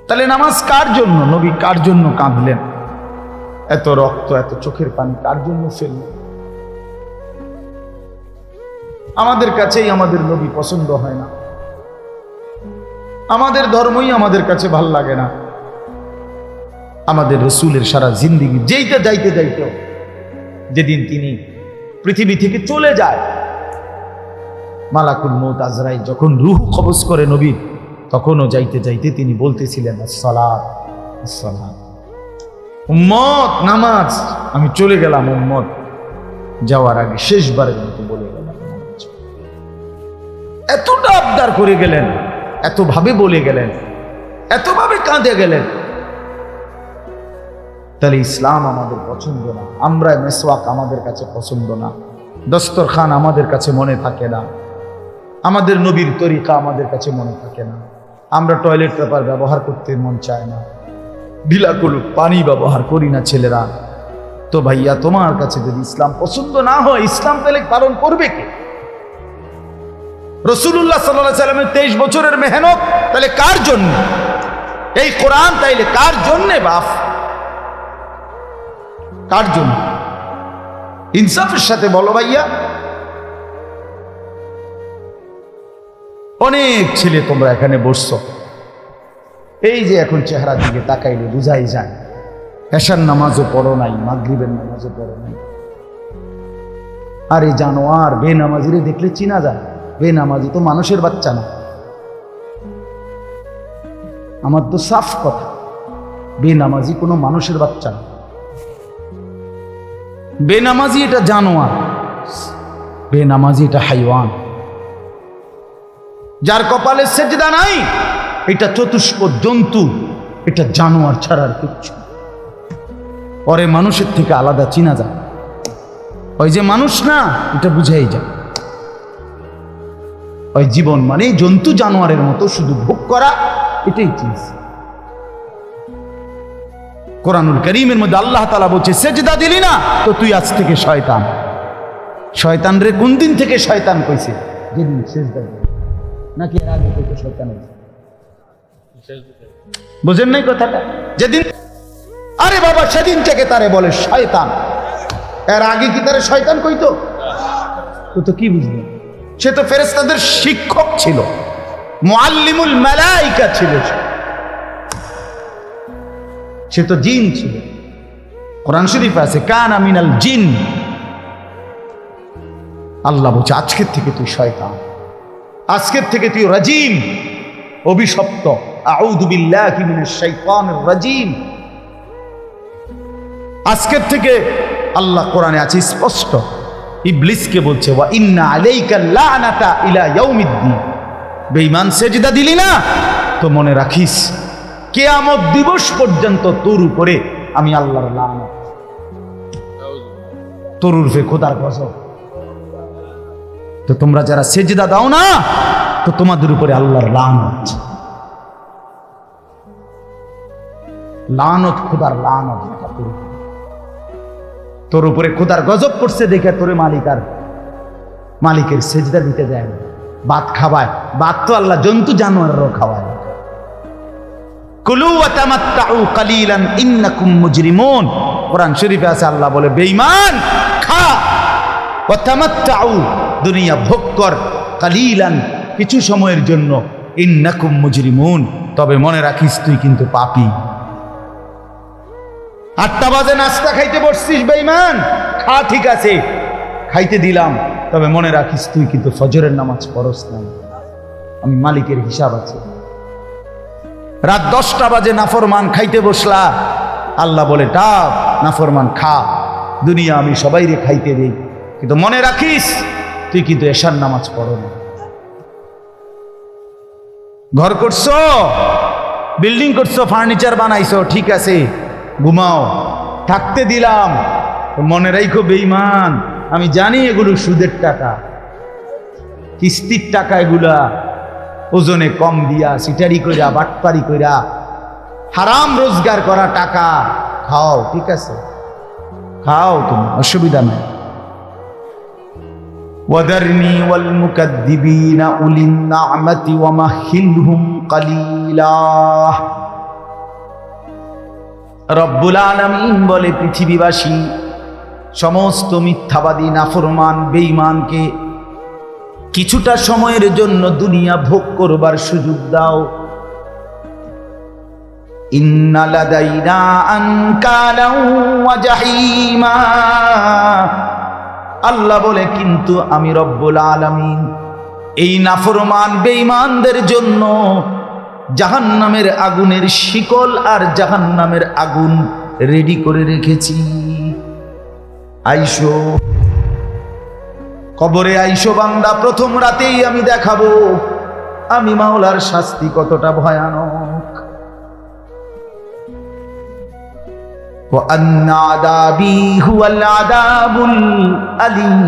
তাহলে নামাজ কার জন্য? নবী কার জন্য কাঁদলেন? এত রক্ত, এত চোখের পানি কার জন্য ফেললেন? আমাদের কাছেই আমাদের নবী পছন্দ হয় না, আমাদের ধর্মই আমাদের কাছে ভাল লাগে না। আমাদের রসুলের সারা জিন্দিগি যেইটা যাইতে যাইতেও, যেদিন তিনি পৃথিবী থেকে চলে যায়, মালাকুল মউত আজরাইল যখন রূহ কবজ করে নবীর, তখনও যাইতে যাইতে তিনি বলতেছিলেন আসসালাত আসসালাত, উম্মত নামাজ। আমি চলে গেলাম উম্মত, যাওয়ার আগে শেষবারের মতো বলে গেলাম নামাজ। এতটা আবদার করে গেলেন, এতভাবে বলে গেলেন, এতভাবে কাঁদে গেলেন। তাহলে ইসলাম আমাদের পছন্দ না, আমরা মেসওয়াক আমাদের কাছে পছন্দ না, দস্তরখান আমাদের কাছে মনে থাকে না, আমাদের নবীর তরিকা আমাদের কাছে মনে থাকে না, আমরা টয়লেট পেপার ব্যবহার করতে মন চায় না, বিলাকুল পানি ব্যবহার করি না ছেলেরা। তো ভাইয়া, তোমার কাছে যদি ইসলাম পছন্দ না হয়, ইসলাম তাহলে পালন করবে কে? রাসূলুল্লাহ সাল্লাল্লাহু আলাইহি সাল্লামের 23 বছরের মেহনত তাহলে কার জন্য? এই কোরআন তাইলে কার জন্য? বাপ, কার জন্য? ইনসাফের সাথে বলো ভাইয়া। অনেক ছেলে তোমরা এখানে বসছো, এই যে এখন চেহারা দিকে তাকাইলে বুঝাই যায় এশার নামাজও পড়ো নাই, মাগরিবের নামাজও পড়ো নাই। আরে জানোয়ার, বেনামাজিরে দেখলে চিনা যায়। বেনামাজি তো মানুষের বাচ্চা না। আমার তো সাফ কথা, বেনামাজি কোনো মানুষের বাচ্চা না। বেনামাজি এটা জানোয়ার, বেনামাজি এটা হাইওয়ান। যার কপালে সেজদা নাই, এটা চতুষ্প জন্তু, এটা জানোয়ার ছাড়ার কিচ্ছু। পরে মানুষের থেকে আলাদা চিনা যায়। ওই যে মানুষ না, এটা বুঝাই যায়। ওই জীবন মানে জন্তু জানোয়ারের মতো শুধু ভোগ করা, এটাই চিনছে। কোরআনুল কারীমের মধ্যে আল্লাহ তাআলা বলছে, সেজদা দিলি না তো তুই আজ থেকে শয়তান। শয়তান রে কোন দিন থেকে শয়তান কইছে? যেদিন সেজদা দিল, নাকি এর আগে থেকে শয়তান হয়েছে? বুঝেন নাই কথাটা? যেদিন, আরে বাবা, সেদিন থেকে তারে বলে শয়তান। এর আগে কি তারে শয়তান কইতো? তো কি বুঝলেন? সে তো ফেরেশতাদের শিক্ষক ছিল, মুআল্লিমুল মালায়েকা ছিল, সে তো জিন ছিল। কোরআন শরীফে আছে কানা মিনাল জিন। আল্লাহ বলছে আজকের থেকে তুই শয়তান, আজকের থেকে তুই রাজিম, অভিশপ্ত। আউযু বিল্লাহি মিনাশ শাইতানির রাজিম। আজকের থেকে আল্লাহ কোরআনে আছে স্পষ্ট, ইবলিসকে বলছে ওয়া ইন্না আলাইকা লানাতা ইলা ইয়াউমিদ্দিন। বেঈমান, সেজদা দিলি না তো মনে রাখিস কিয়ামত দিবস পর্যন্ত তোর উপরে আমি আল্লাহর লানত, তোর উর্ফে খোদার গজব। তো তোমরা যারা সেজদা দাও না, তো তোমাদের উপরে আল্লাহর লানত, লানত, খোদার লানত। তোর উপরে খোদার গজব পড়ছে দেখে তোরে মালিকের সেজদা দিতে দেয় না, ভাত খাওয়ায়। ভাত তো আল্লাহ জন্তু জানোয়ারও খাওয়ায়। কুলু ওয়া তামাত্তাউ কালিলান ইন্নাকুম মুজরিমুন। কোরআন শরীফে আছে, আল্লাহ বলে বেঈমান খা, ওয়া তামাত্তাউ, দুনিয়া ভোগ কর, কালিলান, কিছু সময়ের জন্য, ইন্নাকুম মুজরিমুন, তবে মনে রাখিস তুই কিন্তু পাপী। 8টা বাজে নাস্তা খাইতে বসছিস বেঈমান, খা, ঠিক আছে খাইতে দিলাম, তবে মনে রাখিস তুই কিন্তু ফজরের নামাজ পড়স না, আমি মালিকের হিসাব আছে। রাত 10টা বাজে নাফরমান খাইতে বসলা, আল্লাহ বলে ডাক নাফরমান খা, দুনিয়া আমি সবাইরে খাইতে দেই, কিন্তু মনে রাখিস তুই কিন্তু এশার নামাজ পড়ো না। ঘর করছো, বিল্ডিং করছো, ফার্নিচার বানাইছো, ঠিক আছে ঘুমাও, থাকতে দিলাম, মনে রাখো বেঈমান, আমি জানি এগুলো সুদের টাকা, কিস্তির টাকা, এগুলা ওজনে কম দিয়া, সিটারি কইরা, বাটপারি কইরা, হারাম রোজগার করা টাকা। খাও, ঠিক আছে খাও, তুমি অসুবিধা নাই। ওয়াদারনি ওয়াল মুকাদ্দিবিনা উলিন নি'মাতি ওয়া মাহিলহুম কালিলা। রব্বুল আলামিন বলে, পৃথিবীবাসী সমস্ত মিথ্যাবাদী নাফরমান বেঈমানকে কিছুটা সময়ের জন্য দুনিয়া ভোগ করবার সুযোগ দাও। ইন্না লাদাইনা আনকালাও ওয়া জাহিমা। আল্লাহ বলে, কিন্তু আমি রব্বুল আলামিন এই নাফরমান বেঈমানদের জন্য জাহান্নামের আগুনের শিকল আর জাহান্নামের আগুন রেডি করে রেখেছি। আইসো কবরে, আইসো বান্দা, প্রথম রাতেই আমি দেখাবো আমি মাওলার শাস্তি কতটা ভয়ানক। ওয়া আন্না আযাবি হুয়াল আযাবুল আলীম।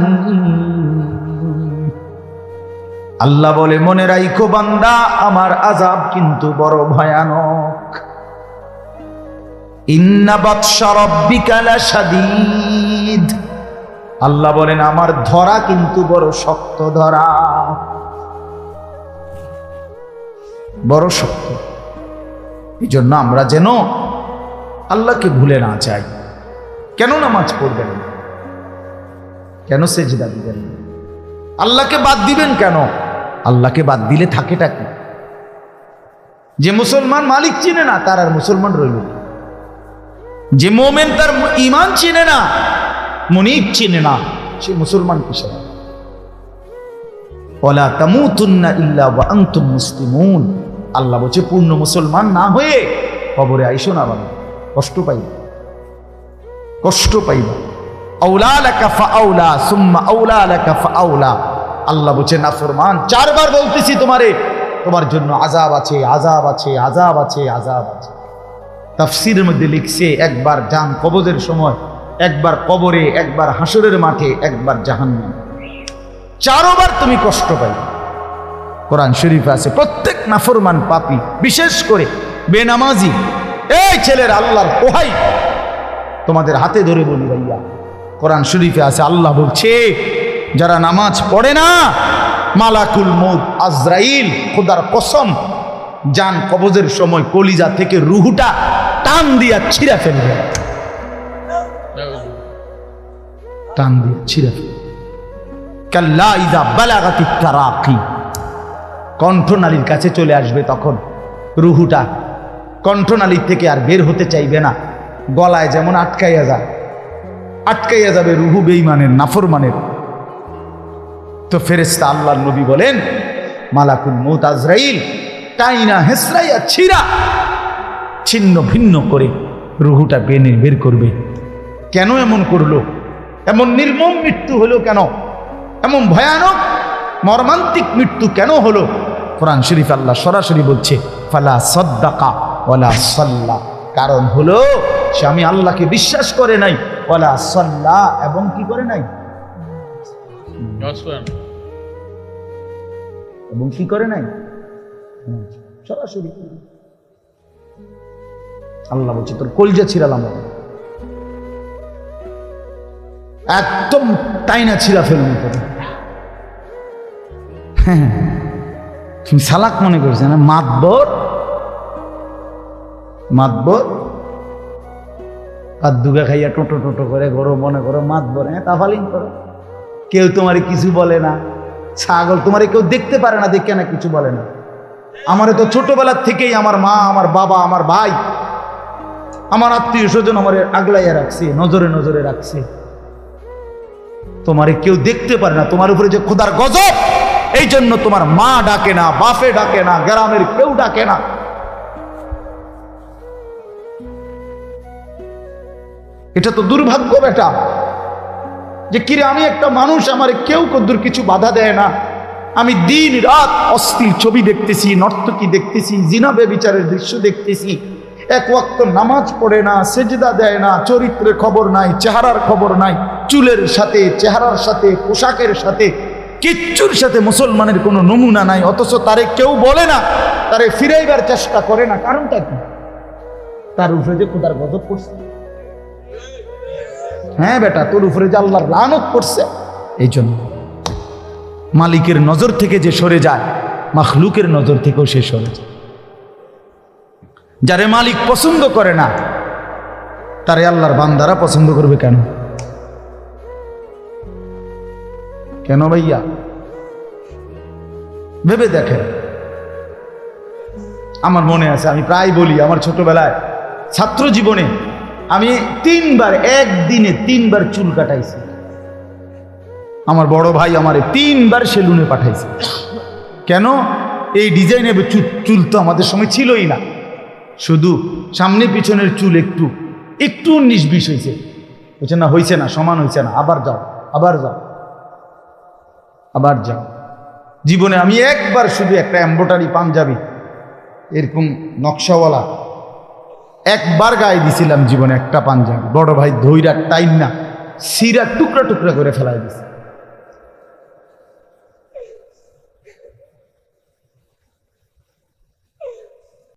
আল্লাহ বলে, মনে রাখো বান্দা, আমার আযাব কিন্তু বড় ভয়ানক। ইন্না বাতশা রাব্বিকা লাশাদীদ। আল্লাহ বলেন, আমার ধরা কিন্তু বড় শক্ত ধরা, বড় শক্ত। এই জন্য আমরা যেন আল্লাহকে ভুলে না যাই। কেন নামাজ পড়বেন, কেন সেজদা দিবেন, আল্লাহকে বাদ দিবেন কেন? আল্লাহকে বাদ দিলে থাকেটা কি? যে মুসলমান মালিক চিনে না, তার আর মুসলমান রইল কি? যে মোমেন তার ঈমান চিনে না, মুনিব চিনে না, সে মুসলমান কিসের? ওয়ালা তামুতুন্না ইল্লা ওয়া আনতুম মুসলিমুন। আল্লাহ বলছে, পূর্ণ মুসলমান না হয়ে কবরে আইসো না বাবা, কষ্ট পাইবা, কষ্ট পাইবা। আউলা লাকা ফাআউলা সুম্মা আউলা লাকা ফাআউলা। আল্লাহ বলছে, নাফরমান, চারবার বলতেছি তোমারে, তোমার জন্য আযাব আছে, আযাব আছে, আযাব আছে, আযাব আছে। তাফসীরের মধ্যে লিখছে, একবার জান কবজের সময়, একবার কবরে, একবার হাসরের মাঠে, একবার জাহান্নাম, চারবার তুমি কষ্ট পাই। কোরআন শরীফে আছে, প্রত্যেক নাফরমান পাপী, বিশেষ করে বেনামাজি, এই ছেলের আল্লাহর ওহাই তোমাদের হাতে ধরে বলি ভাইয়া, কোরআন শরীফে আছে, আল্লাহ বলছে, যারা নামাজ পড়ে না, মালাকুল মউত আজরাইল খোদার কসম জান কবজের সময় কলিজা থেকে রুহুটা টান দিয়া ছিঁড়া ফেলবে, টান দিয়ে ছিঁড়া ফেলবে। কাল্লা ইযা বালাগাতিত তারাকি, কণ্ঠনালীর কাছে চলে আসবে, তখন রুহুটা কণ্ঠনালীর থেকে আর বের হতে চাইবে না, গলায় যেমন আটকাইয়া যায়, আটকাইয়া যাবে রুহু বেঈমানের, নাফরমানের। তো ফেরেশতা আল্লাহর নবী বলেন, মালাকুল মউত আজরাইল টাইনা হেসরাইয়া ছিঁড়া ছিন্ন ভিন্ন করে রুহুটা বের করবে। কেন এমন করলো? এমন নির্মম মৃত্যু হলো কেন? এমন ভয়ানক মর্মান্তিক মৃত্যু কেন হলো? কোরআন শরীফ আল্লাহ সরাসরি বলছে, ফালা সাদ্দাকা ওয়ালা সাল্লা। কারণ হলো, সে আমি আল্লাহকে বিশ্বাস করে নাই, ওয়ালা সাল্লা, এবং কি করে নাই, এবং কি করে নাই, সরাসরি আল্লাহ বলছে, তোর কলজা ছিড়ালাম, একদম টাইনা ছিঁড়া ফেলুন। হ্যাঁ, তুমি সালাক মনে করছে না? মাতবর, মাতবর আর দুগা খাইয়া টোটো টোটো করে গরো মনে করো মাতবর, হ্যাঁ তাফালিং করো, কেউ তোমারে কিছু বলে না। ছাগল তোমারে কেউ দেখতে পারে না, দেখে না কিছু বলে না। আমারে তো ছোটবেলার থেকেই আমার মা, আমার বাবা, আমার ভাই, আমার আত্মীয় স্বজন আমারে আগলাইয়া রাখছে, নজরে নজরে রাখছে। তোমারে কেউ দেখতে পারে না, তোমার উপরে যে খোদার গজব, এই জন্য তোমার মা ডাকে না, বাপে ডাকে না, গ্রামের কেউ ডাকে না। এটা তো দুর্ভাগ্য বেটা, যে কিরে আমি একটা মানুষ, আমার কেউ কদ্দুর কিছু বাধা দেয় না। আমি দিন রাত অশ্লীল ছবি দেখতেছি, নর্তকী দেখতেছি, জিনা ব্যভিচারের দৃশ্য দেখতেছি, এক ওয়াক্ত নামাজ পড়ে না, সেজদা দেয় না, চরিত্রের খবর নাই, চেহারার খবর নাই, চুলের সাথে, চেহারার সাথে, পোশাকের সাথে, কিচ্ছুর সাথে মুসলমানের কোনো নমুনা নাই। অথচ তারে কেউ বলে না, তারে ফিরাইবার চেষ্টা করে না। কারণটা কি? তার উপরে যে খোদার গজব পড়ছে। হ্যাঁ বেটা, তোর উপরে যে আল্লাহর লানত পড়ছে, এই জন্য মালিকের নজর থেকে যে সরে যায়, মাখলুকের নজর থেকেও সে সরে যায়। যারে মালিক পছন্দ করে না, তারে আল্লাহর বান্দারা পছন্দ করবে কেন? কেন ভাইয়া? ভেবে দেখেন। আমার মনে আছে, আমি প্রায় বলি, আমার ছোটবেলায় ছাত্র জীবনে আমি 3 বার, একদিনে 3 বার চুল কাটাইছি। আমার বড় ভাই আমারে 3 বার সেলুনে পাঠাইছে। কেন? এই ডিজাইনের চুল তো আমাদের সময় ছিলই না, শুধু সামনে পিছনের চুল একটু 19-20 হয়েছে। বলছে না, হয়েছে না, সমান হয়েছে না, আবার যাও, আবার যাও, আবার যাও। জীবনে আমি একবার শুধু একটা এমব্রয়ডারি পাঞ্জাবি এরকম নকশাওয়ালা একবার গায়ে দিছিলাম জীবনে, একটা পাঞ্জাবি। বড় ভাই ধইরা টাইম না সিরা টুকরা টুকরা করে ফেলাই দিছে।